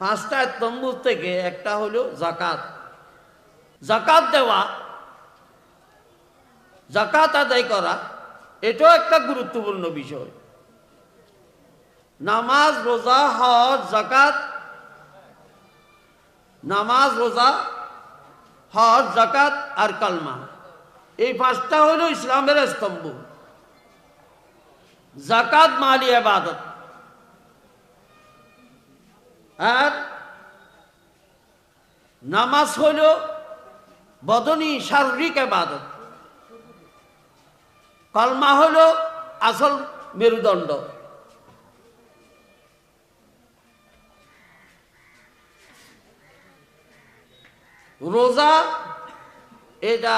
পাঁচটা স্তম্ভ থেকে একটা হলো জাকাত। জাকাত দেওয়া, জাকাত আদায় করা, এটাও একটা গুরুত্বপূর্ণ বিষয়। নামাজ, রোজা, হজ, জাকাত, নামাজ, রোজা, হজ, জাকাত আর কালমা, এই পাঁচটা হলো ইসলামের স্তম্ভ। জাকাত মালি ইবাদত, আর নামাজ হইল বদনী শারীরিক ইবাদত, কালমা হইল আসল মেরুদণ্ড। রোজা এটা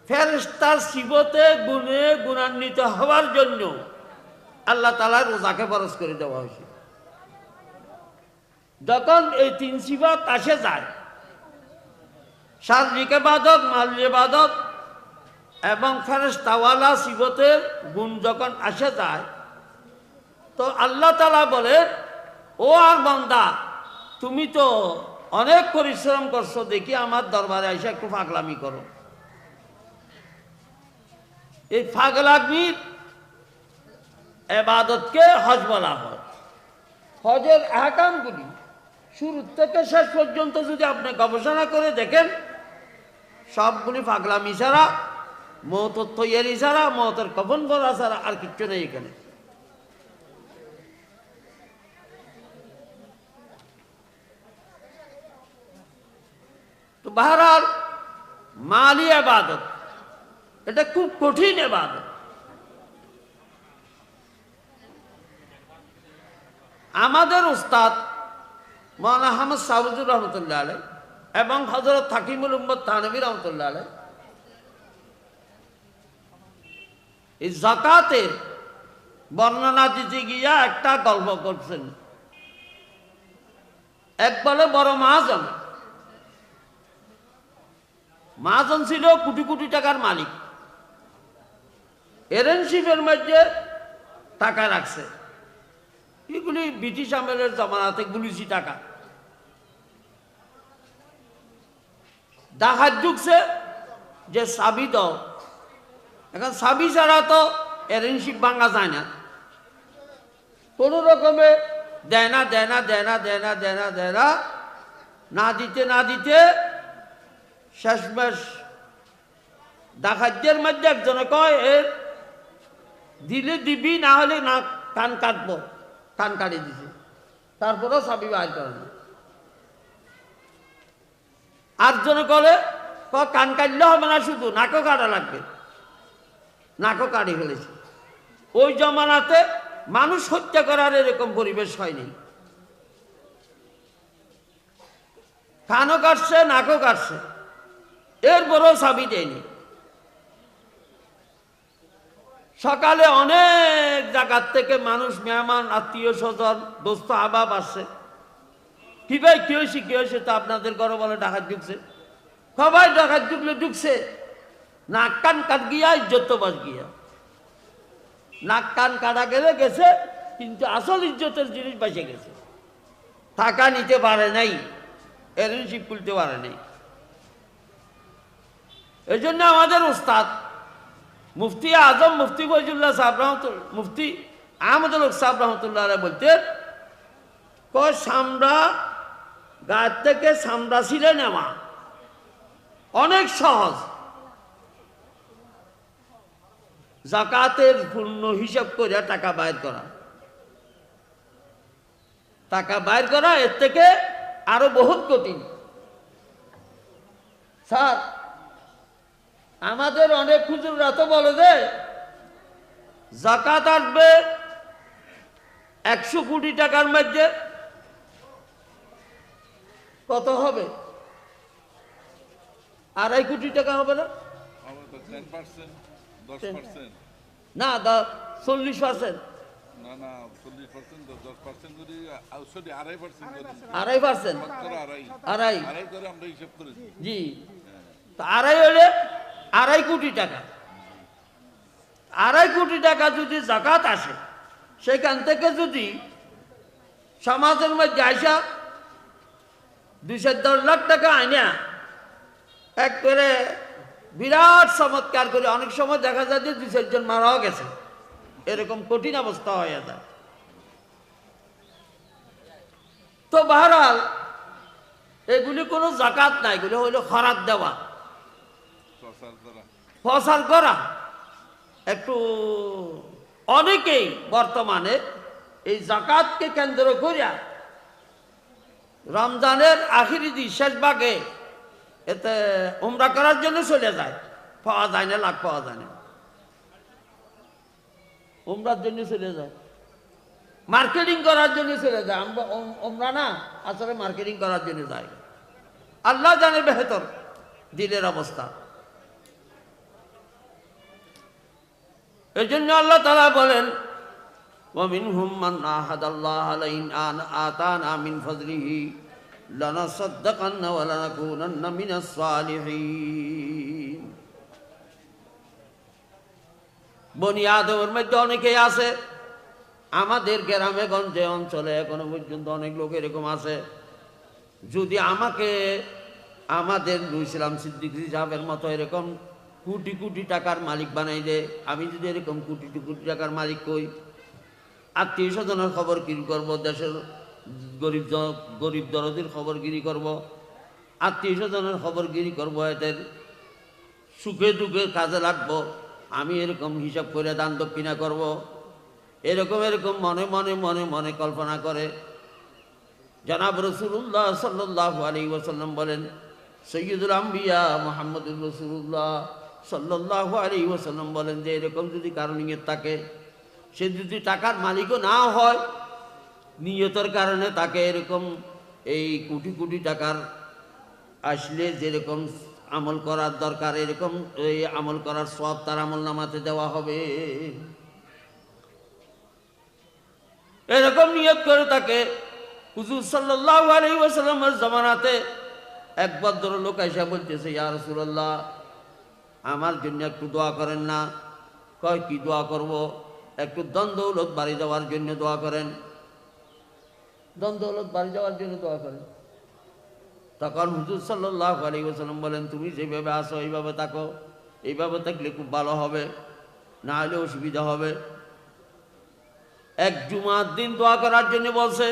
ফেরেশতার সিফতে গুণে গুণান্বিত হওয়ার জন্য আল্লাহ তাআলা রোজাকে ফরজ করে দেওয়া হয়েছে। যখন এই তিন সিফত আসে যায়, শারীরিক ইবাদত, মালি ইবাদত এবং ফেরেশতাওয়ালা সিফতের গুণ যখন আসে যায়, তো আল্লাহ তাআলা বলেন, ও আর বান্দা, তুমি তো অনেক পরিশ্রম করছো, দেখি আমার দরবারে এসে একটু পাগলামি করো। এই পাগলামির ইবাদতকে হজ বলা হয়। হজের আহকামগুলি শুরু থেকে শেষ পর্যন্ত যদি আপনি গবেষণা করে দেখেন, সবগুলি পাগলামি ছাড়া, মওতের তৈয়ারি ছাড়া, মওতের কফন পরা ছাড়া আর কিচ্ছু নেই এখানে। তো বহরহাল মালি ইবাদত এটা খুব কঠিন ইবাদত। আমাদের উস্তাদ মাওলানা আহমদ সাউদুর রহমতুল্লাহ আলাইহ এবং হযরত হাকিমুল উম্মত থানভী রহমতুল্লাহ আলাইহ এই যাকাতের বর্ণনা দিতে গিয়া একটা গল্প করছেন। একবারে বড় মহাজন ছিল, কোটি কোটি টাকার মালিক। এরেনশিপের মধ্যে টাকা রাখছে, এগুলি ব্রিটিশ আমলের জমানাতে গুলিছি টাকা। ডাকাত ঢুকছে যে চাবি দাও, এখন চাবি ছাড়া তো এরেনশিপ ভাঙা যায় না। কোনো রকমে দেয় না, না দিতে শেষমেশ ডাকাতদের মধ্যে একজনে কয়, এর দিলে দিবি, না হলে না কান কাটবো। কান কাটি দিছে, তারপরেও চাবি বাইর করে না। আর জনে করে কান কাটলে হবে না, শুধু নাকও কাটা লাগবে। নাকও কাটি ফেলেছে। ওই জমানাতে মানুষ হত্যা করার এরকম পরিবেশ হয়নি। কানও কাটছে, নাকও কাটছে, এরপরেও চাবি দেয়নি। সকালে অনেক জায়গার থেকে মানুষ, মেহমান, আত্মীয় স্বজন, দোস্ত আহবাব আসছে। কি ভাই, কি হয়েছে? তো আপনাদের ঘরে বলে ডাকাত ঢুকছে। সবাই ডাকাত ঢুকছে, নাক কান কাট গিয়া, ইজ্জত তো বাস গিয়া। নাক কান কাটা গেছে, কিন্তু আসল ইজ্জতের জিনিস বেঁচে গেছে। টাকা নিতে পারে নাই, এরেনশিপ খুলতে পারে নাই। এই জন্য আমাদের উস্তাদ মুফতি আজম মুফতি ফয়জুল্লাহ সাহেব রহমতুল্লাহ, মুফতি আহমদুল হক সাহেব রহমতুল্লাহ বলতেন, সামরা গায়ের থেকে সামরা ছিঁড়ে নেওয়া অনেক সহজ, যাকাতের পূর্ণ হিসাব করে টাকা বাইর করা এর থেকে আরো বহুত কঠিন। স্যার, আমাদের অনেক হুজুররা তো বলে যে যাকাত আসবে 100 কোটি টাকার মধ্যে, কত হবে? 2.5 কোটি টাকা হবে না? না, 40%। না 40% 10% যদি 2.5%, আড়াই করে আমরা হিসাব করেছি। জি, তো আড়াই হলে 2.5 কোটি টাকা। 2.5 কোটি টাকা যদি যাকাত আসে, সেখান থেকে যদি সমাজের মধ্যে আইসা 210 লাখ টাকা আইনা এক করে বিরাট চমৎকার করে অনেক সময় দেখা যায় যে 2-4 জন মারাও গেছে, এরকম কঠিন অবস্থা হয়ে যায়। তো বহরহাল এগুলি কোনো জাকাত নাই, এগুলো হইল খরাত দেওয়া, প্রচার করা। প্রচার করা। একটু অনেকেই বর্তমানে এই জাকাতকে কেন্দ্র করিয়া রমজানের আখিরি দিন শেষ ভাগে এতে উমরা করার জন্য চলে যায়, পাওয়া যায় না, লাভ পাওয়া যায় না, উমরার জন্য চলে যায়, মার্কেটিং করার জন্য চলে যায়। আমরা উমরা না আসলে মার্কেটিং করার জন্য যায়। আল্লাহ জানে বেহতর দিলের অবস্থা। এই জন্য আল্লাহ তাআলা বলেন وَمِنْهُمْ مَنْ عَاهَدَ اللَّهَ لَئِنْ آتَانَا مِنْ فَضْلِهِ لَنَصَدَّقَنَّ وَلَنَكُونَنَّ مِنَ الصَّالِحِينَ। বনি আদমের মধ্যে অনেকেই আছে, আমাদের গ্রামে গঞ্জে অঞ্চলে এখনো পর্যন্ত অনেক লোক এরকম আছে, যদি আমাকে আমাদের নূর ইসলাম সিদ্দিকী সাহেবের মতো এরকম কোটি কোটি টাকার মালিক বানাই দে, আমি যদি এরকম কোটি কোটি টাকার মালিক কই, আত্মীয় স্বজনের খবরগিরি করব, দেশের গরিব দরদির খবরগিরি করব, আত্মীয় স্বজনের খবরগিরি করব, এদের সুখে দুঃখে কাজে লাগবো, আমি এরকম হিসাব করে দান দক্ষিণা করব, এরকম এরকম মনে মনে মনে মনে কল্পনা করে। জনাব রাসূলুল্লাহ সাল্লাল্লাহু আলাইহি ওয়াসাল্লাম বলেন, সৈয়দুল আম্বিয়া মুহাম্মদুর রাসূলুল্লাহ সাল্লাল্লাহু আলাইহি ওয়াসাল্লাম বলেন যে এরকম যদি কারো নিয়ত থাকে, সে যদি টাকার মালিকও না হয়, নিয়তের কারণে তাকে এরকম এই কোটি কোটি টাকার আসলে যেরকম আমল করার দরকার, এরকম এই আমল করার সওয়াব তার আমল নামাতে দেওয়া হবে। এরকম নিয়ত করে তাকে হুজুর সাল্লাল্লাহু আলাইহি ওয়াসাল্লামের জামানাতে এক ভদ্রলোক এসে বলতেছে, ইয়া রাসূলুল্লাহ, আমার জন্য একটু দোয়া করেন না। কয়, কি দোয়া করব? একটু ধন দৌলত বাড়ি যাওয়ার জন্য দোয়া করেন, ধন দৌলত বাড়ি যাওয়ার জন্য দোয়া করেন। তখন হুজুর সাল্লাল্লাহু আলাইহি ওয়াসাল্লাম বলেন, তুমি যেভাবে আসো এইভাবে থাকো, এইভাবে থাকলে খুব ভালো হবে, না হলে অসুবিধা হবে। এক জুমার দিন দোয়া করার জন্য বলছে।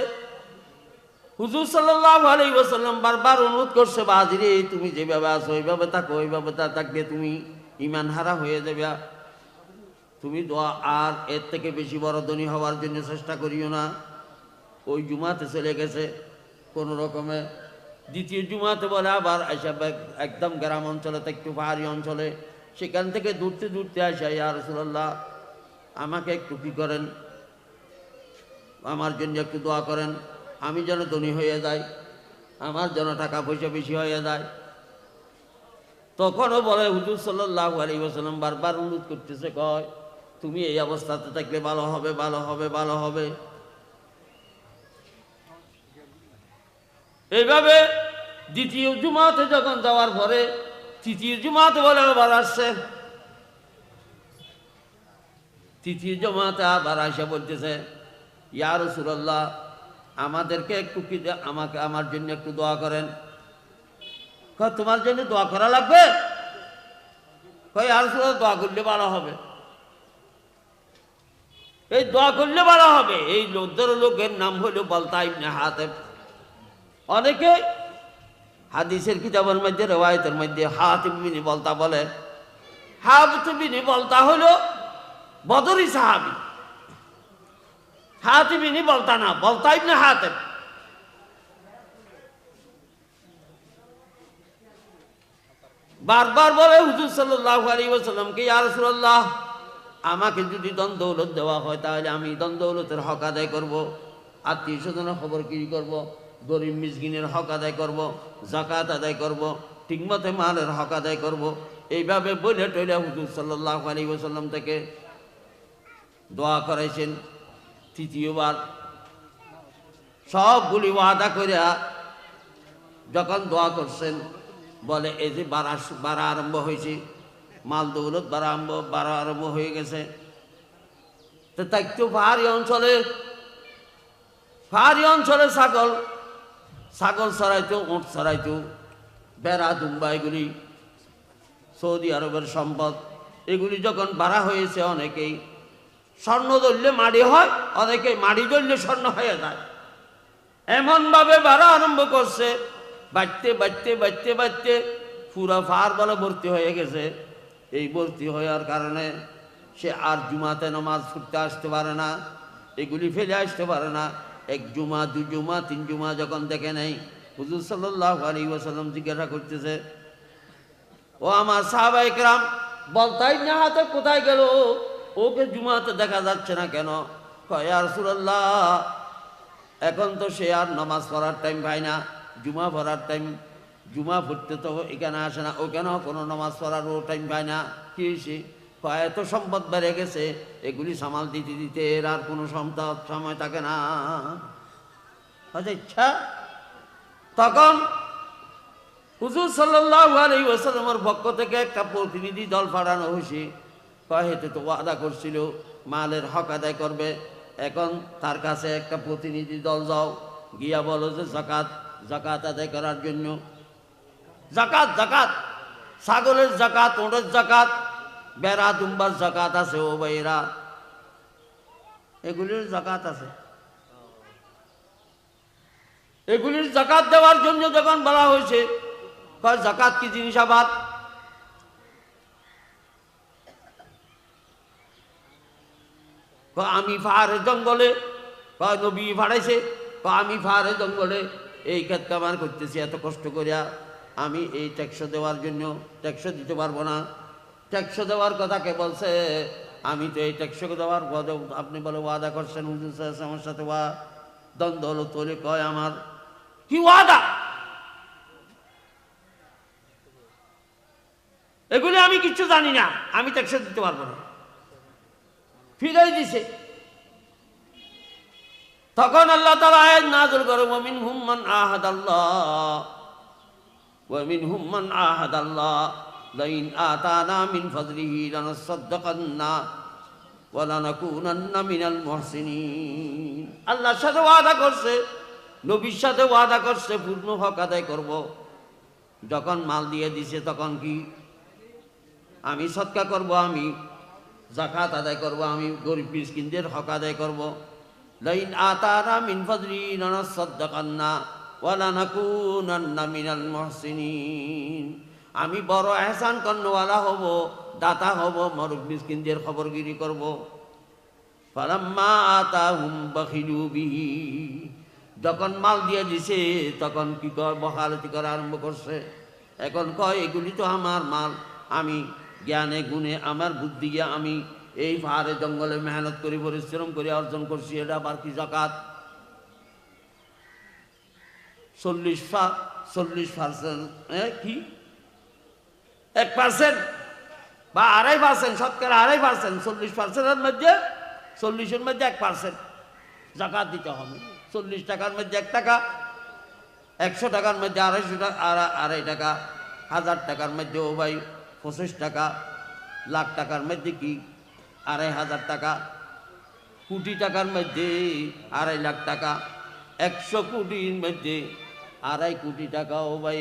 হুজুর সাল্লাল্লাহু আলাইহি ওয়াসাল্লাম বারবার অনুরোধ করছে, বাজিরে তুমি যেভাবে আসো এইভাবে থাকো, এইভাবে থাকলে তুমি ঈমান হারা হয়ে যাবে, তুমি দোয়া আর এর থেকে বেশি বড় ধনী হওয়ার জন্য চেষ্টা করিও না। ওই জুমাতে চলে গেছে কোনো রকমে। দ্বিতীয় জুমাতে বলে আবার আইসা একদম গ্রাম অঞ্চলে, একটু পাহাড়ি অঞ্চলে, সেখান থেকে দূরতে দূরতে আসা, ইয়া রাসূলুল্লাহ, আমাকে একটু কি করেন, আমার জন্য একটু দোয়া করেন, আমি যেন ধনী হয়ে যাই, আমার যেন টাকা পয়সা বেশি হয়ে যায়। তখনও বলে হুজুর সাল্লাল্লাহু আলাইহি ওয়াসাল্লাম বারবার অনুরোধ করতেছে, কয় তুমি এই অবস্থাতে থাকলে ভালো হবে, ভালো হবে, ভালো হবে। এইভাবে দ্বিতীয় জুমাতে যখন যাওয়ার পরে তৃতীয় জুমাতে বলে আবার আসছে, তৃতীয় জুমাতে আবার আসে বলতেছে, ইয়া রাসূলুল্লাহ, আমাদেরকে একটু কি আমাকে আমার জন্য একটু দোয়া করেন। কয়, তোমার জন্য দোয়া করা লাগবে? কয়, ইয়া রাসূলুল্লাহ, দোয়া করলে ভালো হবে, এই দোয়া করলে ভালো হবে। এই লোকের নাম হলো বালতা ইবনে হাতিব। অনেকে হাদিসের কিতাবের মধ্যে, রিওয়ায়াতের মধ্যে হাতিব বিন বালতা বলে। হাতিব বিন বালতা হলো বদরি সাহাবী, হাতিব বিন বালতা না, বালতা ইবনে হাতিব। বারবার বলে হুজুর সাল্লাল্লাহু আলাইহি ওয়াসাল্লামকে, ইয়া রাসূলুল্লাহ, আমাকে যদি ধন দৌলত দেওয়া হয় তাহলে আমি ধন দৌলতের হক আদায় করব, আত্মীয় স্বজনের খবর কি করব, গরিব মিসকিনের হক আদায় করব, যাকাত আদায় করব, ঠিকমতো মালের হক আদায় করব। এইভাবে বলে টইলে হুজুর সাল্লাল্লাহু আলাইহি ওয়াসাল্লাম থেকে দোয়া করাইছেন। তৃতীয়বার সবগুলি ওয়াদা করে যখন দোয়া করছেন, বলে এই যে বাড়া আরম্ভ হয়েছে, মাল দৌলত বাড়া আরম্ভ হয়ে গেছে। তো তাই তো পাহাড়ি অঞ্চলে পাহাড়ি অঞ্চলে ছাগল চড়াইতো, উঁট চড়াইতো, বেড়া দুম্বা, এগুলি সৌদি আরবের সম্পদ। এগুলি যখন বাড়া হয়েছে, অনেকেই স্বর্ণ ধরলে মাড়ি হয়, অনেকে মাড়ি ধরলে স্বর্ণ হয়ে যায়। এমনভাবে বাড়া আরম্ভ করছে, বাড়তে বাড়তে বাড়তে বাড়তে পুরা পাহাড় বলে ভর্তি হয়ে গেছে। এই ভর্তি হওয়ার কারণে সে আর জুমাতে নামাজ পড়তে আসতে পারে না, এগুলি ফেলে আসতে পারে না। এক জুমা, দু জুমা, তিন জুমা যখন দেখে নেই, হুজুর সাল্লাল্লাহু আলাইহি ওয়াসাল্লাম জিজ্ঞাসা করতেছে, ও আমার সাহাবায়ে কেরাম, বলতাই না হাতে কোথায় গেল? ওকে জুমাতে দেখা যাচ্ছে না কেন? কয়, ইয়া রাসূলুল্লাহ, এখন তো সে আর নামাজ পড়ার টাইম পায় না, জুমা পড়ার টাইম, জুমা পড়তে তো এখানে আসে না, ওখানেও কোনো নামাজ পড়ারও টাইম পায় না। কি হয়েছে? কয়, এত সম্পদ বেড়ে গেছে, এগুলি সামাল দিতে দিতে এর আর কোনো সময় থাকে না। আচ্ছা, তখন হুজুর সাল্লাল্লাহু আলাইহি ওয়াসাল্লামের পক্ষ থেকে একটা প্রতিনিধি দল পাঠানো হয়েছে। কয়, হেতে তো ওয়াদা করছিল মালের হক আদায় করবে, এখন তার কাছে একটা প্রতিনিধি দল যাও, গিয়া বলো যে জাকাত আদায় করার জন্য। জাকাত ছাগলের জাকাত, ওটের জাকাত, বেড়া দুম্বার জাকাত আছে। ও ভাইরা, এগুলির জাকাত আছে। এগুলির জাকাত দেওয়ার জন্য যখন বলা হয়েছে, কয় জাকাত কি জিনিস? আবার আমি পাহাড়ে জঙ্গলে, কয় নবী ফাড়াইছে, আমি পাহাড়ে জঙ্গলে এই ক্ষেত কামার করতেছি এত কষ্ট করিয়া, আমি এই ট্যাক্স দেওয়ার জন্য ট্যাক্স দিতে পারবো না। ট্যাক্স দেওয়ার কথা কে বলছে? আমি তো এই ট্যাক্স দেওয়ার আপনি বলে ওয়াদা করছেন হুজুর সাহেব আমার সাথে, দ্বন্দ্ব হলো। তোলে কয়, আমার কি ওয়াদা? এগুলি আমি কিচ্ছু জানি না, আমি ট্যাক্স দিতে পারবো না। ফিরাই দিছে। তখন আল্লাহ তাআলা আয়াত নাযিল করে, ওয়া মিনহুম মান আহাদাল্লাহ লাইন আতানা মিন ফাদলিহি লানাসাদ্দাকান্না ওয়া লানাকুনান্না মিনাল মুহসিনিন। আল্লাহর সাথে ওয়াদা করছে, নবীর সাথে ওয়াদা করছে, পূর্ণ হক আদায় করব। যখন মাল দিয়ে দিছে, তখন কি? আমি সদকা করব, আমি যাকাত আদায় করব, আমি গরিব মিসকিনদের হক আদায় করব। লাইন আতানা মিন ফাদলিহি লানাসাদ্দাকান্না ওয়া লানাকুনান্না মিনাল মুহসিনিন। আমি বড় এহসান করনেওয়ালা হব, দাতা হব, গরিব মিসকিনদের খবরগিরি করব। ফালাম্মা আতাহুম বাখিলু বিহি, যখন মাল দিয়ে দিছে, তখন কি কয়? বখালতি করা আরম্ভ করছে। এখন কয়, এগুলি তো আমার মাল, আমি জ্ঞানে গুণে আমার বুদ্ধি গিয়া আমি এই পাহাড়ে জঙ্গলে মেহনত করি, পরিশ্রম করে অর্জন করছি, এটা আবার কি জাকাত? 40% কি 1% বা 2.5%, শতকরা 2.5%, 40%-এর মধ্যে 40-এর মধ্যে 1% জাকাত দিতে হবে। 40 টাকার মধ্যে 1 টাকা, 100 টাকার মধ্যে 2.5 টাকা, 1000 টাকার মধ্যে ও ভাই 25 টাকা, লাখ টাকার মধ্যে কি 2,500 টাকা, কোটি টাকার মধ্যে 2.5 লাখ টাকা, 100 কোটির মধ্যে 2.5 কোটি টাকা। ও ভাই,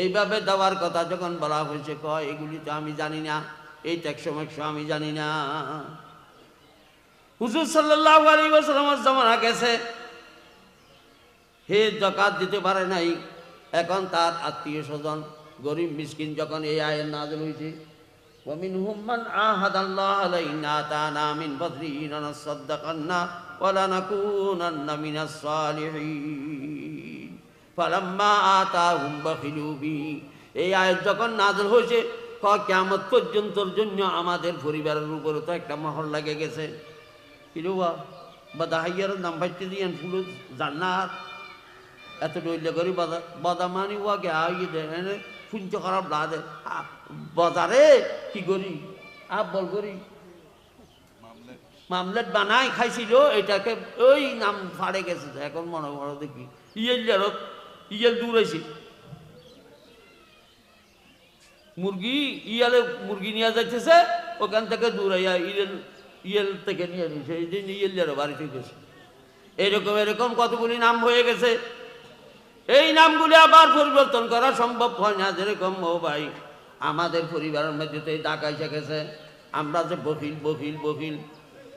এইভাবে দেওয়ার কথা যখন বলা হয়েছে, কয় এগুলি তো আমি জানি না, এই ট্যাক্স আমি জানি না। হুজুর সাল্লাল্লাহু আলাইহি ওয়াসাল্লামের জামানা গেছে, হে যাকাত দিতে পারে নাই। এখন তার আত্মীয় স্বজন গরিব মিসকিন যখন এই আয়াত নাযিল হয়েছে, ওয়া মিনহুম মান আহাদাল্লাহ লাইন আতানা মিন ফাদলিহি লানাসাদ্দাকান্না ওয়া লানাকুনান্না মিনাস সালিহিন ফালাম্মা আতাহুম বাখিলু বিহি। এই আয়াত যখন নাযিল হয়েছে, কিয়ামত পর্যন্তর জন্য আমাদের পরিবারের উপরে তো একটা মোহর লাগে গেছে। কিরুবা বাদাহাইয়ার নাম ভাইতে দিয়েন ফুল জান্নাত এত ডইলে করি বাদামানি ওয়াকে আইয়ে দেন ফুঞ্চ খারাপ না দে বাজারে কি করি বল করি মামলেট বানাই খাইছিল, এটাকে ওই নাম ফাড়ে গেছে। এখন মনে মনে দেখি ইয়েল দূর হয়েছে মুরগি নিয়ে যাইতেছে, ওখান থেকে দূর হইয়া ইয়েল থেকে নিয়ে নিয়েছে, এই জন্য ইয়েল বাড়িতে গেছে। এরকম এরকম কতগুলি নাম হয়ে গেছে। এই নামগুলি আবার পরিবর্তন করা সম্ভব হয় না। যেরকম ও ভাই আমাদের পরিবারের মধ্যে তো এই ডাকা এসে গেছে, আমরা যে বকিল বকিল বকিল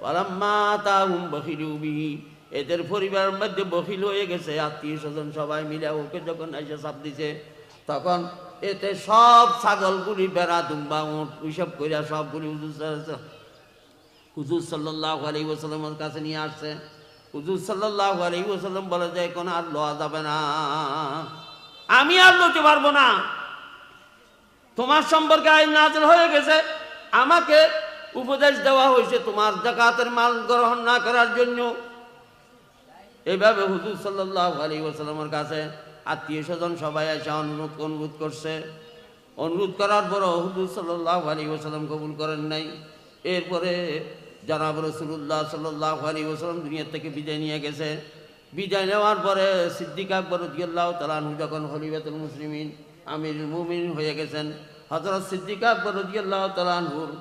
পালাম্মা তাহুম বকিলু বিহি, এদের পরিবারের মধ্যে বকিল হয়ে গেছে। আত্মীয় স্বজন সবাই মিলে ওকে যখন এসে চাপ দিছে, তখন এতে সব ছাগলগুলি বেড়া দুম্বা উঁট ওইসব করিয়া সবগুলি হুজুর সাল্লাল্লাহু আলাইহি ওয়াসাল্লামের কাছে নিয়ে আসছে। হুজুর সাল্লাল্লাহু আলাইহি ওয়াসাল্লাম বলে যে এখন আর লওয়া যাবে না, আমি আর লইতে পারবো না, তোমার সম্পর্কে আইন নাযিল হয়ে গেছে, আমাকে উপদেশ দেওয়া হয়েছে তোমার যাকাতের মাল গ্রহণ না করার জন্য। এইভাবে হুজুর সাল্লাল্লাহু আলাইহি ওয়াসাল্লামের কাছে আত্মীয় স্বজন সবাই এসে অনুরোধ করছে। অনুরোধ করার পরও হুজুর সাল্লাল্লাহু আলাইহি ওয়াসাল্লাম কবুল করেন নাই। এরপরে জনাব রাসূলুল্লাহ সাল্লাল্লাহু আলাইহি ওয়াসাল্লাম দুনিয়া থেকে বিদায় নিয়ে গেছে। বিদায় নেওয়ার পরে সিদ্দিক আকবর রাদিয়াল্লাহু তাআলা আনহু যখন খলিফাতুল মুসলিমিন আমিরুল মুমিনিন হয়ে গেছেন, হযরত সিদ্দিক আকবর রাদিয়াল্লাহু তাআলা আনহুর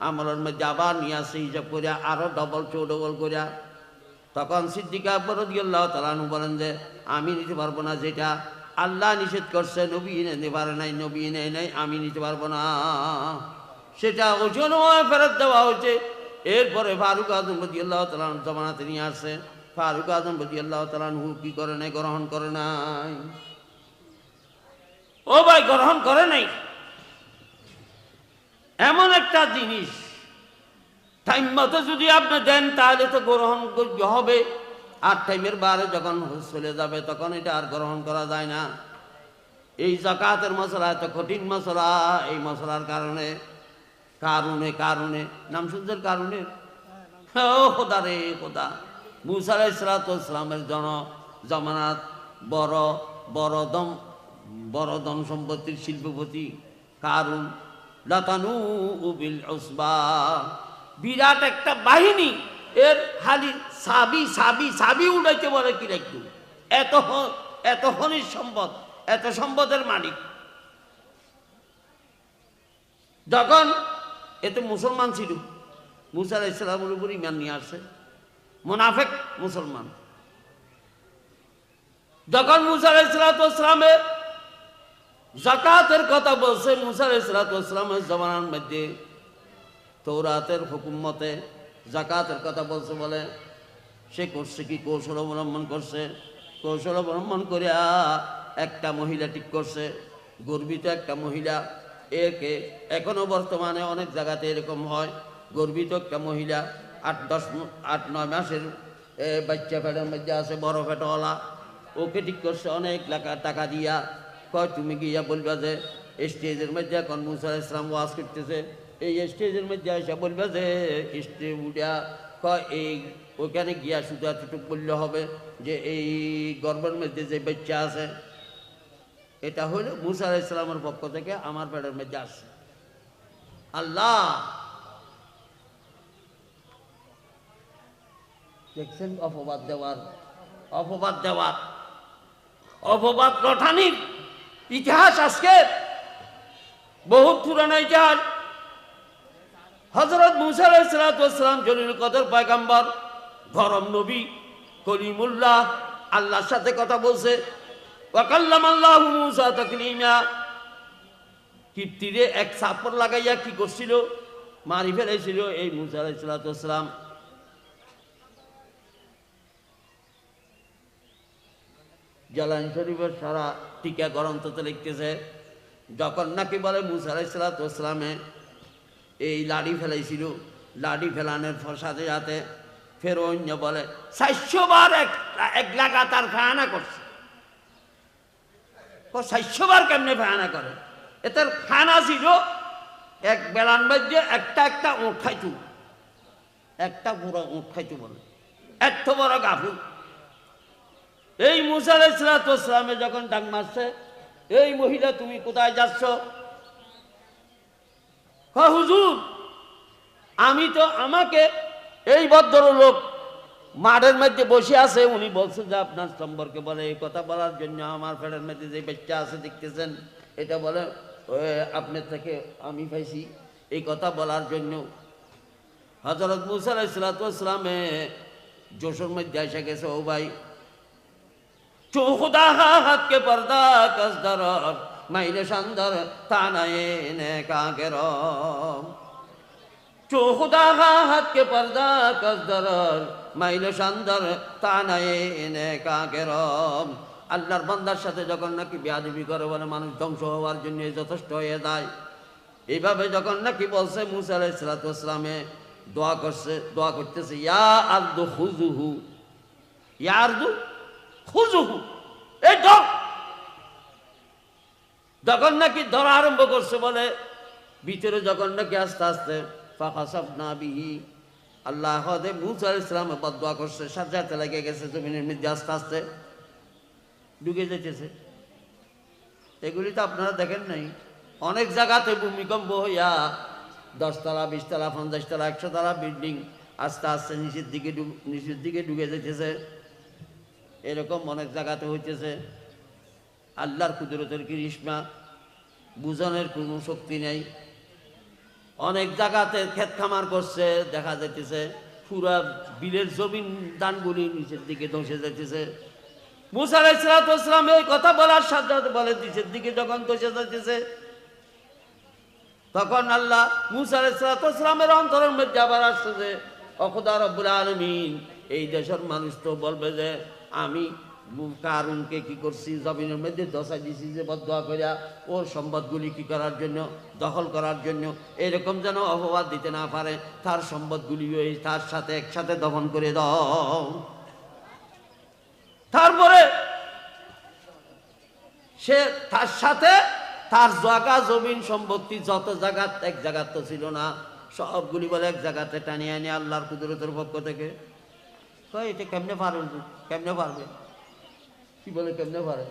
আমলের মধ্যে আবার নিয়ে আসে হিসাব করিয়া আরো ডবল চৌডবল করিয়া। তখন সিদ্দিক আকবর রাদিয়াল্লাহু তাআলা আনহু বলেন যে আমি নিতে পারবো না, যেটা আল্লাহ নিষেধ করছে নবী নিতে পারে নাই, নবী নেয় নাই, আমি নিতে পারবো না, সেটা ওজন ফেরত দেওয়া হয়েছে। এরপরে ফারুক আজম রাদিয়াল্লাহু তাআলা আনহু জামানাতে নিয়ে আসছে। ফারুক আজম রাদিয়াল্লাহু তাআলা আনহু কি করে নাই? গ্রহণ করে নাই। ও ভাই, গ্রহণ করে নাই। এমন একটা জিনিস টাইম মতো যদি আপনি দেন তাহলে তো গ্রহণ হবে, আর টাইমের বারে যখন চলে যাবে তখন এটা আর গ্রহণ করা যায় না। এই যাকাতের মশলা এত কঠিন মশলা, এই মশলার কারণে কারণে নাম শুনছেন কারণে, ও খোদা রে খোদা, মুসা আলাইহিস সালাতু ওয়াস সালামের জামানাত বড় ধন সম্পত্তির শিল্পপতি কারুন, লাতানু বিল উসবা, বিরাট একটা বাহিনী, এর খালি সাবি উড়াইতে বলে কি একটু, এত খনিজ সম্পদ, এত সম্পদের মালিক। যখন এতে মুসলমান ছিল, মুসা আলাইহিস সালামের উপর ঈমান নিয়ে আসছে মুনাফিক মুসলমান। যখন মুসা আলাইহিস সালামে যাকাতের কথা বলছে, মুসা আলাইহিস সালামের জমানার মধ্যে তৌরাতের হুকুম মতে যাকাতের কথা বলছে বলে, সে করছে কি কৌশল অবলম্বন করছে। কৌশল অবলম্বন করিয়া একটা মহিলা ঠিক করছে, গর্বিত একটা মহিলা। একে এখনো বর্তমানে অনেক জায়গাতে এরকম হয়, গর্বিত একটা মহিলা 8-9 মাসের বাচ্চা পেটের মধ্যে আছে, বড় পেটওয়ালা, ওকে ঠিক করছে অনেক টাকা দিয়া। কয় তুমি গিয়া বলবা যে স্টেজের মধ্যে এখন মুসা আলাইহিস সালাম ওয়াজ করতেছে, এই স্টেজের মধ্যে এসে বলবা যে স্টেজ উঠা কয় এই ওখানে গিয়া শুধু এতটুকু বললে হবে যে এই গর্ভের মধ্যে যে বাচ্চা আছে এটা হইল মুসা আলাইহিস সালামের পক্ষ থেকে আমার পেটের মধ্যে আসছে। আল্লাহ দেখছেন অপবাদ রটানির ইতিহাস আজকে বহুত পুরানো ইতিহাস। হযরত মুসা আলাইহিস সালাম জলিল কদর পয়গম্বর, গরম নবী, কলিমুল্লাহ, আল্লাহর সাথে কথা বলছে। ওয়া কাল্লামাল্লাহু মুসা তাকলিমা, কিপ্তিরে এক চাপড় লাগাইয়া কি করছিল? মারি ফেলাইছিল এই মুসা আলাইহিস সালাম। জালানী শরীফের সারা টিকা গ্রন্থতে লিখতেছে, যখন নাকি বলে মুসা আলাইহিস সালামে এই লাড়ি ফেলাইছিল, লাড়ি ফেলানোর সাথে সাথে ফের অন্য বলে 400 বার এক লাগাতার ফায়ানা করছে। 400 বার কেমনে ফায়ানা করে? এটার খানা ছিল এক বেলান মধ্যে একটা উঁট খাইতু, একটা পুরো উঁট খাইতু বলে, এত বড় গাফু। এই মুসা আলাইহিস সালামে যখন ডাক মারছে, এই মহিলা তুমি কোথায় যাচ্ছ? হুজুর আমাকে এই ভদ্রলোক মাঠের মধ্যে বসে আছে, উনি বলছে যে আপনার সম্পর্কে বলে এই কথা বলার জন্য, আমার পেটের মধ্যে যে বাচ্চা আছে দেখতেছেন এটা বলে আপনার থেকে আমি পাইছি, এই কথা বলার জন্য। হযরত মুসা আলাইহিস সালামে जोशोर मध्य एसे गेছে ও ভাই चो खुदा हाथ के पर्दा कसदर माइले शानदार तानाए ने कागरम चो खुदा हाथ के पर्दा कसदर माइले शानदार तानाए ने कागरम আল্লাহর বান্দার সাথে যখন নাকি বেয়াদবি করে বলে মানুষ ধ্বংস হওয়ার জন্য যথেষ্ট হয়ে যায় এইভাবে যখন নাকি বলছে মুসা আলাইহিস সালাতু ওয়াস সালামে দোয়া করতেছে ইয়া আরদু খুযুহু ইয়া আরদু খুযুহু এই ধর যখন নাকি ধরা আরম্ভ করছে বলে ভিতরে যখন নাকি আস্তে আস্তে ফাখাসাবনা বিহি আল্লাহ হদে মুসা আলাইহিস সালামে বদদোয়া করছে সাথে সাথে লেগে গেছে জমিনের মধ্যে আস্তে আস্তে ঢুকে যেতেছে এগুলি তো আপনারা দেখেন নাই অনেক জায়গাতে ভূমিকম্প হইয়া 10 তলা 20 তলা 50 তলা 100 তলা বিল্ডিং আস্তে আস্তে নিচের দিকে ঢুকে যেতেছে এরকম অনেক জায়গাতে হইতেছে আল্লাহর কুদরতের করিশ্মা বুঝানোর কোনো শক্তি নেই অনেক জায়গাতে ক্ষেত খামার করছে দেখা যাইতেছে পুরা বিলের জমিন দানগুলি নিচের দিকে ধসে যাইতেছে মুসা আলাইহিস সালাতু ওয়াস সালাম এই কথা বলার সাথে সাথে বলে নিচের দিকে যখন ধসে যাইতেছে তখন আল্লাহ মুসা আলাইহিস সালাতু ওয়াস সালামের অন্তরের মধ্যে আবার আসছে যে ও খোদা রব্বুল আলামিন এই দেশের মানুষ তো বলবে যে আমি কারুনকে কি করছি জমিনের মধ্যে দশা দিছি যে বদদোয়া করিয়া ওর সম্পদগুলি কি করার জন্য দখল করার জন্য এরকম যেন অপবাদ দিতে না পারে তার সম্পদগুলি ওই তার সাথে একসাথে দফন করে দাও তারপরে সে তার সাথে তার জায়গা জমিন সম্পত্তি যত জায়গা এক জায়গা তো ছিল না সবগুলি বলে এক জায়গাতে টানিয়ে আনি আল্লাহর কুদরতের পক্ষ থেকে এটা কেমনে পারবে কি বলে কেমনে পারে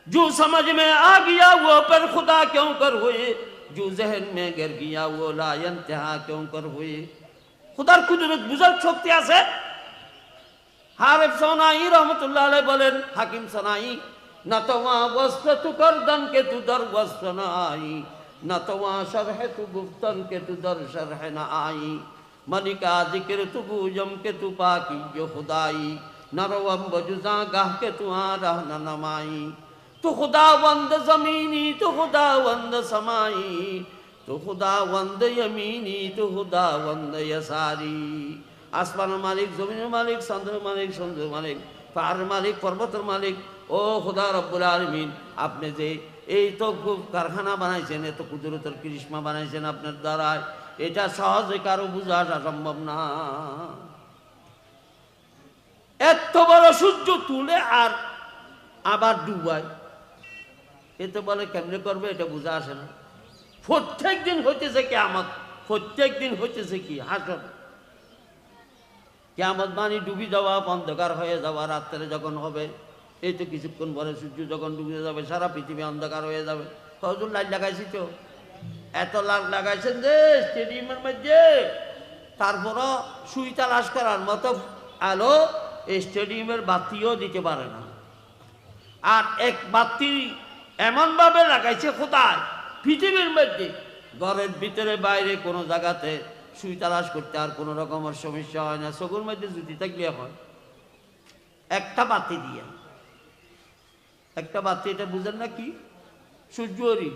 जो समझ में आ गया वो पर खुदा क्यों कर हुए जो जहन में गिर गया वो ला इंतहा क्यों कर हुए खुदार कुदरत बुझाর শক্তি আছে হারিফ সনাই রহমাতুল্লাহ আলাইহি বলেন হাকিম সনাই নতওয়া ওয়াসতু করদান কে তু দর ওয়াসনাই নতওয়া শরহ তু গুফতন কে তু দর শরহ না আই मनिका जिक्र तु बूजम के तु पाकी जो खुदाई नरवम बजुजा गाह के तु आरह न नमाई तु खुदावंद जमीनी तु खुदावंद समाई तु खुदावंद यमीनी तु खुदावंद यसारी आसमान मालिक जमीन मालिक चंद्र मालिक समुद्र मालिक पहाड़ मालिक पर्वत मालिक ओ खुदा रब्बुल आलमीन आपने जे এই তো কারখানা বানাইছেন এত কুদরতের করিশ্মা বানাইছেন আপনার দ্বারা এটা সহজে কারো বোঝা সম্ভব না এত বড় সূর্য তুলে আর আবার ডুবায় এতে বলে কেমনে করবে এটা বোঝা আসে না প্রত্যেক দিন হইতেছে কিয়ামত প্রত্যেক দিন হইতেছে কি হাসর কিয়ামত মানে ডুবি যাওয়া অন্ধকার হয়ে যাওয়া রাত্রে যখন হবে এই তো কিছুক্ষণ পরে সূর্য যখন ডুবে যাবে সারা পৃথিবী অন্ধকার হয়ে যাবে হুজুর লাইট লাগাইছি তো এত লাইট লাগাইছেন যে স্টেডিয়ামের মধ্যে তারপরও সুই তালাশ করার মতো আলো এই স্টেডিয়ামের বাতিও দিতে পারে না আর এক বাতি এমনভাবে লাগাইছে কোথায় পৃথিবীর মধ্যে ঘরের ভিতরে বাইরে কোনো জায়গাতে সুই তালাশ করতে আর কোনো রকমের সমস্যা হয় না চোখের মধ্যে জুতি থাকলে হয় একটা বাতি দিয়ে একটা বাতি এটা বুঝেন না কি সূর্যরি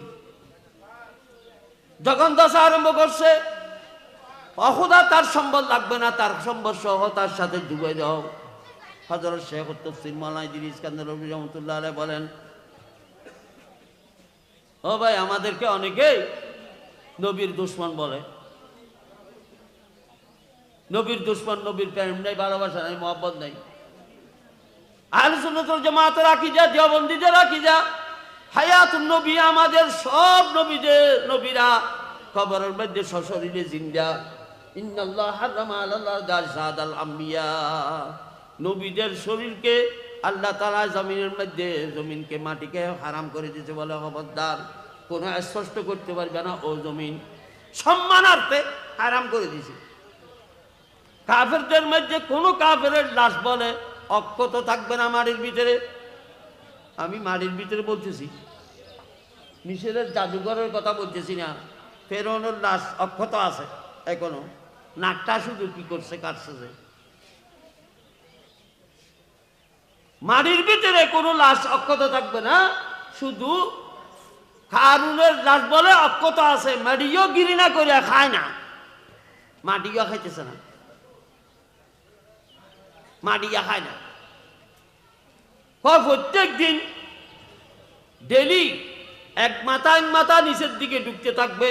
যখন দশা আরম্ভ করছে অখুদা তার সম্বল লাগবে না তার সম্বল সহ তার সাথে ডুবে যাও হযরত শেখ তাফসীর মাওলানা ইদ্রিস ইস্কান্দার রহমাতুল্লাহ আলাইহি বলেন ও ভাই আমাদেরকে অনেকেই নবীর দুশমন বলে নবীর দুশমন নবীর প্রেম নাই ভালোবাসা নাই মহব্বত নাই আহলে সুন্নাত ওয়াল জামাতের আকীদা দেওবন্দীদের আকীদা হায়াতুন নবী আমাদের সব নবীরা কবরের মধ্যে সশরীরে জিন্দা ইন্নাল্লাহ হারামা আলাল্লাহ জাসাদাল আম্বিয়া নবীদের শরীরকে আল্লাহ তাআলা জমিনকে মাটিকে হারাম করে দিয়েছে বলে খবরদার কোনো স্পষ্ট করতে পারবে না ও জমিন সম্মানার্থে হারাম করে দিয়েছে কাফেরদের মধ্যে কোনো কাফেরের লাশ বলে অক্ষত থাকবে না মাটির ভিতরে আমি মাটির ভিতরে বলতেছি মিশরের জাদুঘরের কথা বলতেছি না ফেরাউনের লাশ অক্ষত আছে এখনো নাকটা শুধু কি করছে, কাটছে যে। মাটির ভিতরে কোনো লাশ অক্ষত থাকবে না, শুধু কারুনের লাশ বলে অক্ষত আছে, মাটিও গিরিনা করে খায় না, মাটিও খাইতেছে না, মাটিয়া খায় না। প্রত্যেক দিন ডেলি এক মাথা নিচের দিকে ঢুকতে থাকবে,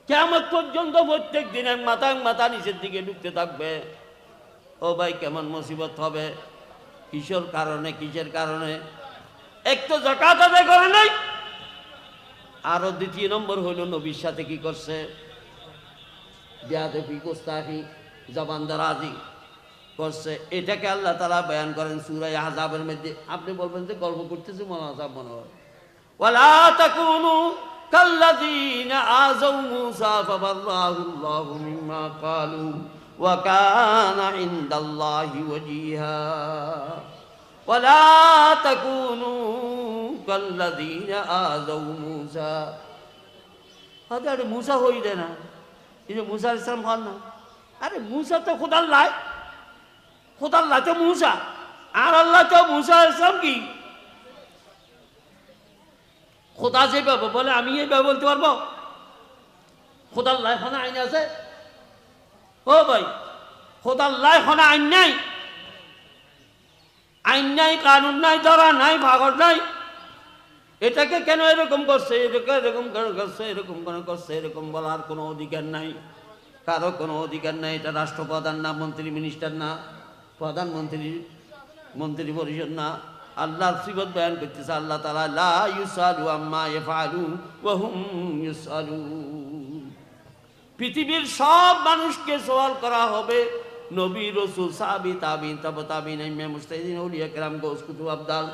কিয়ামত পর্যন্ত প্রত্যেক দিন এক মাথা নিচের দিকে ঢুকতে থাকবে। ও ভাই, কেমন মুসিবত হবে! কিসের কারণে? এক তো যাকাত আদায় করে নাই, আরো দ্বিতীয় নম্বর হইল নবীর সাথে কি করছে? বেয়াদবি, গোস্তাখি, জবানদারাজি করছে। এটাকে আল্লাহ তাআলা বয়ান করেন সূরা আহজাবের মধ্যে। আপনি বলবেন যে গল্প করতেছে, মনে হয় ওয়ালা তাকুনু কাল্লাযীনা আযাউ মূসা ফাবাররাহু আল্লাহু মিম্মা ক্বালু ওয়া কানা ইনদাল্লাহি ওয়াজিহা। ওয়ালা তাকুনু কাল্লাযীনা আযাউ মূসা। আরে মূসা হইলে না, এই যে মূসা আলাইহিস সালাম হল না। আরে মূসা তো খোদার লাই তো মূসা, আর আল্লাহ তো মূসা আলাইহিস সালাম কি খোদা যেভাবে বলে আমি এইভাবে বলতে পারবো? খোদার লাই খানা আইন আছে? ও ভাই, খোদার লাই খানা আইন নাই, কানুন নাই, ধরা নাই, ভাগর নাই। এটাকে কেন এরকম করছে, এরকম করছে, এরকম বলার কোনো অধিকার নাই, কারো কোনো অধিকার নাই। এটা রাষ্ট্রপ্রধান না, মন্ত্রী মিনিস্টার না, প্রধানমন্ত্রী, মন্ত্রী পরিষদ না। আল্লাহর সিফত বয়ান করতেছে আল্লাহ তাআলা, লা ইউসালু আম্মা ইয়াফআলু ওয়া হুম ইউসালুন। পৃথিবীর সব মানুষকে সওয়াল করা হবে, নবী, রাসূল, সাহাবী, তাবিঈন, তাবে তাবিঈন, ইমাম, মুজতাহিদিন, আউলিয়া কেরাম, গৌস, কুতুব, আবদাল,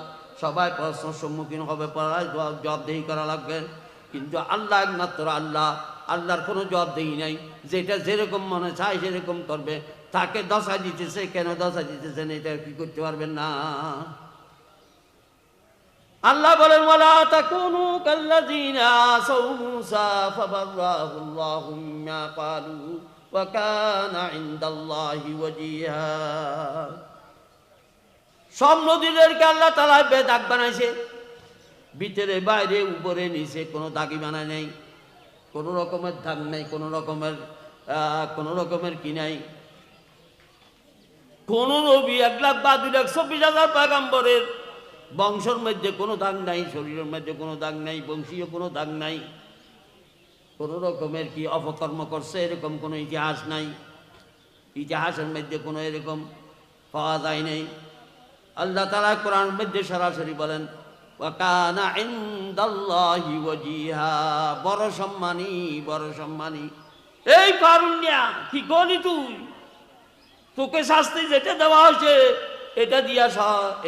সবাই প্রশ্নের সম্মুখীন হবে, পড়ায় জবাবদেহি করা লাগবে। কিন্তু আল্লাহ একমাত্র আল্লাহ, আল্লাহর কোনো জবাবদেহি নাই। যেটা যেরকম মনে চায় সেরকম করবে। তাকে দশা দিতেছে, কেন দশা দিতেছেন এটা কি করতে পারবেন না। আল্লাহ বলেন, ওয়ালা তাকুনু কাল্লাযীনা আসাউ মূসা ফাবাররাহু আল্লাহু মিম্মা ক্বালু ওয়া কানা ইনদাল্লাহি ওয়াজিহা। সব নদীদেরকে আল্লাহ তাআলা বেদাগ বানাইছে, ভিতরে বাইরে উপরে নিচে কোনো দাগি বানায় নাই, কোনো রকমের দাগ নাই, কোনো রকমের কি নাই। কোন নবী 1,02,24,000 পয়গম্বরের বংশের মধ্যে কোনো দাগ নাই, শরীরের মধ্যে কোনো দাগ নাই, বংশীয় কোনো দাগ নাই, কোন রকমের কি অপকর্ম করছে এরকম কোনো ইতিহাস নাই, ইতিহাসের মধ্যে কোনো এরকম পাওয়া যায় নাই। আল্লাহ তাআলা কোরআনের মধ্যে সরাসরি বলেন, ওয়া কানা ইনদাল্লাহি ওয়াজিহা। বড় সম্মানী। এই কারুণ্যা কি গলি তুই, তোকে শাস্তি যেটা দেওয়া হয়েছে এটা দিয়া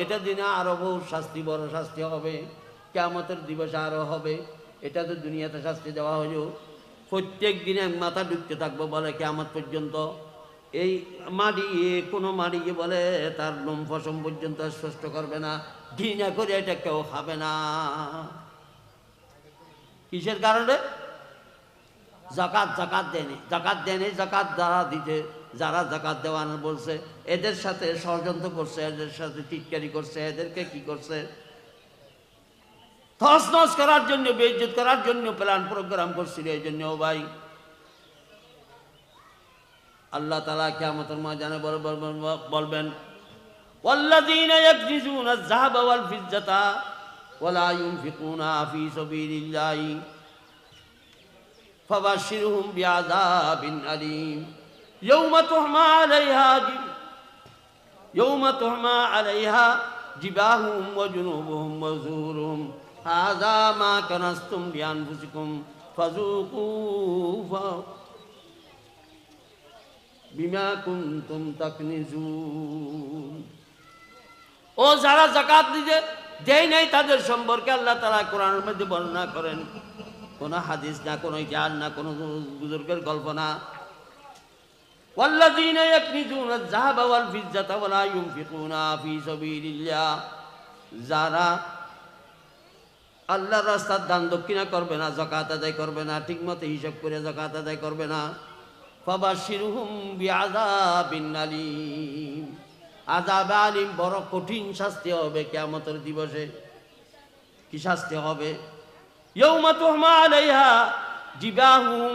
এটা দিনে আরো বহু শাস্তি, বড় শাস্তি হবে, কিয়ামতের দিবসে আরো হবে। এটা তো দুনিয়াতে শাস্তি দেওয়া হলো, প্রত্যেক দিনে মাথা ঢুকতে থাকবো বলে কিয়ামত পর্যন্ত। এই কোনো মাড়ি বলে তার লোম ফসম পর্যন্ত স্পষ্ট করবে না, ঘৃণা করে এটা কেউ খাবে না। কিসের কারণে? জাকাত দেয়নি। জাকাত যারা জাকাত দেওয়ানো বলছে এদের সাথে ষড়যন্ত্র করছে, এদের সাথে টিটকারি করছে, এদেরকে কি করছে তছনছ করার জন্য, বেইজ্জত করার জন্য প্ল্যান প্রোগ্রাম করছিল। এই জন্য ভাই আল্লাহ তাআলা কিয়ামতের ময়দানে বলবেন, ওয়াল্লাযীনা ইয়াকনিজুনা আয-যাহাবা ওয়াল ফিজ্জাতা ওয়া লা ইউনফিকুনা ফী সাবিলিল্লাহি ফাবাশশিরহুম বিআযাবিন আলীম ইয়াওমা তুহমা আলাইহা জিবাহুম ওয়া জুনুবুহুম ওয়া যুহুরুহুম হাযা মা কানাসতুম লিআনফুসিকুম ফাযুকু বিমা কুনতুম তাকনিজুন। ও যারা যাকাত দেয় নাই তাদের সম্পর্কে আল্লাহ তাআলা কোরআনের মধ্যে বর্ণনা করেন, কোন হাদিস না, কোন ইতিহাস না, কোন বুজুর্গের গল্প না। ওয়াল্লাযীনা ইয়াকনিজুনা আয-যাহাবা ওয়াল ফিজ্জাতা ওয়া লা ইউনফিকুনা ফী সাবিলিল্লাহ। যারা আল্লাহর রাস্তায় দান দক্ষিণা করবে না, যাকাত আদায় করবে না, ঠিকমতো হিসাব করে যাকাত আদায় করবে না, ফাবাশশিরহুম বিআযাবিন আলীম, আযাব আলীম, বড় কঠিন শাস্তি হবে কিয়ামতের দিবসে। কি শাস্তি হবে? ইয়াউমা তুহমা আলাইহা জিবাহুম,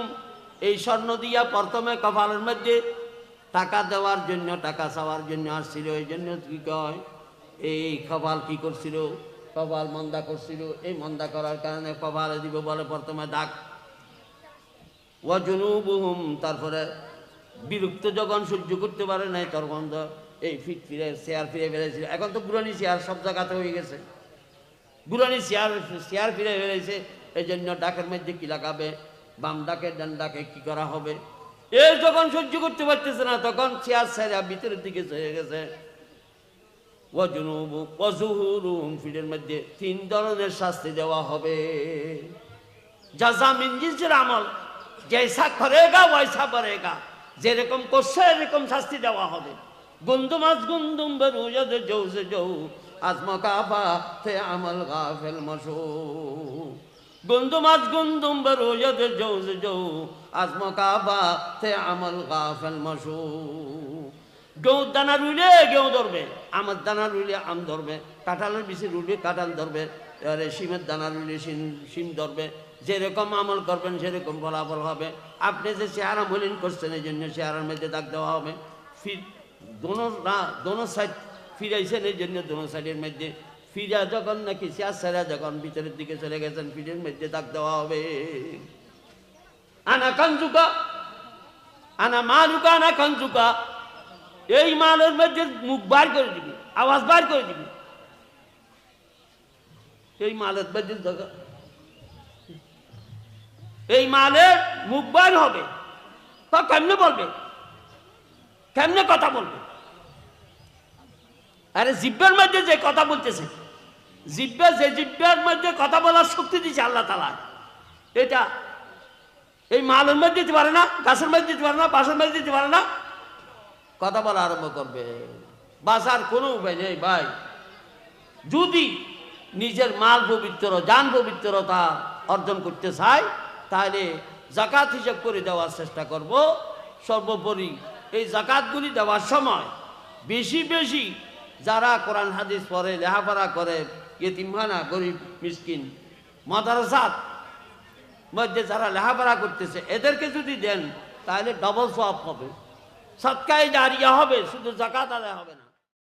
এই স্বর্ণ দিয়া প্রথমে কপালের মধ্যে টাকা দেওয়ার জন্য, টাকা চাওয়ার জন্য আসছিল। এই জন্য কি কয়, এই কপাল কি করছিল, কপাল মন্দা করছিল, এই মন্দা করার কারণে কপালে দিব বলে প্রথমে দাগ। ওয়াজুনুবুহুম, তারপরে বিরক্ত যখন সহ্য করতে পারে নাই তখন তো এই ফিট ফিরে চেয়ার ফিরে ফেলেছিল। এখন তো পুরানি চেয়ার সব জায়গাতে হয়ে গেছে, পুরানি চেয়ার ফিরে ফেলেছে। এই জন্য ডাকের মধ্যে কি লাগাবে, বাম ডাকে ডান ডাকে কি করা হবে। এই যখন সহ্য করতে পারতেছে না তখন চেয়ার ছেড়ে ভিতরের দিকে চলে গেছে। ওয়াজুনুবু ওয়াজুহুরুম, ফিটের মধ্যে 3 ধরনের শাস্তি দেওয়া হবে। জাযা মিন জিনসিল আমল, জৈসা করেগা ওয়াইসা পড়েগা, যেরকম করছে এরকম শাস্তি দেওয়া হবে। গুন্দুম আজ গুন্দুম বেরুয়াদ জৌসে জৌ, আজমকাফা তে আমল গাফিল মশু। গুন্দুম আজ গুন্দুম বেরুয়াদ জৌসে জৌ, আজমকাফা তে আমল গাফিল মশু। গেউ দানা রুইলে গেউ ধরবে, আমের দানা রুইলে আম ধরবে, কাঁঠালের বেশি রুইলে কাঁঠাল ধরবে, এবারে শিমের দানা রুইলে শিম ধরবে। যেরকম আমল করবেন সেরকম ফলাফল হবে। আপনি যে চেহারা মলিন করছেন এই জন্য চেহারার মধ্যে দাগ দেওয়া হবে। দোনো সাইড ফিরাইছেন এই জন্য দোনো সাইডের মধ্যে ফিরা যখন নাকি চেয়ার সেরা যখন ভিতরের দিকে চলে গেছেন ফিরের মধ্যে দাগ দেওয়া হবে। আনা কাঞ্জুকা আনা মালুকা আনা কাঞ্জুকা, এই মালের মধ্যে মুখ বার করে দিবি, আওয়াজ বার করে দিবি। এই মালের মধ্যে এই মালের মুখ বার হবে, তা কেমনে বলবে, কেমনে কথা বলবে? আরে জিব্বার মধ্যে যে কথা বলতেছে, জিব্বার মধ্যে কথা বলার শক্তি দিচ্ছে আল্লাহ তাআলা, এটা এই মালের মধ্যে দিতে পারে না, গাছের মধ্যে দিতে পারে না, বাঁশের মধ্যে দিতে পারে না, কথা বলা আরম্ভ করবে। বাঁচার কোনো উপায় নেই ভাই। যদি নিজের মাল পবিত্র, জান পবিত্রতা অর্জন করতে চায় তাহলে জাকাত হিসাব করে দেওয়ার চেষ্টা করব। সর্বোপরি এই জাকাতগুলি দেওয়ার সময় বেশি বেশি যারা কোরআন হাদিস পড়ে, লেখাপড়া করে, ইয়েতিমখানা, গরিব মিসকিন, মাদ্রাসার মধ্যে যারা লেখাপড়া করতেছে এদেরকে যদি দেন তাহলে ডবল সওয়াব হবে, সদকায়ে জারিয়া হবে, শুধু জাকাত আদায় হবে না।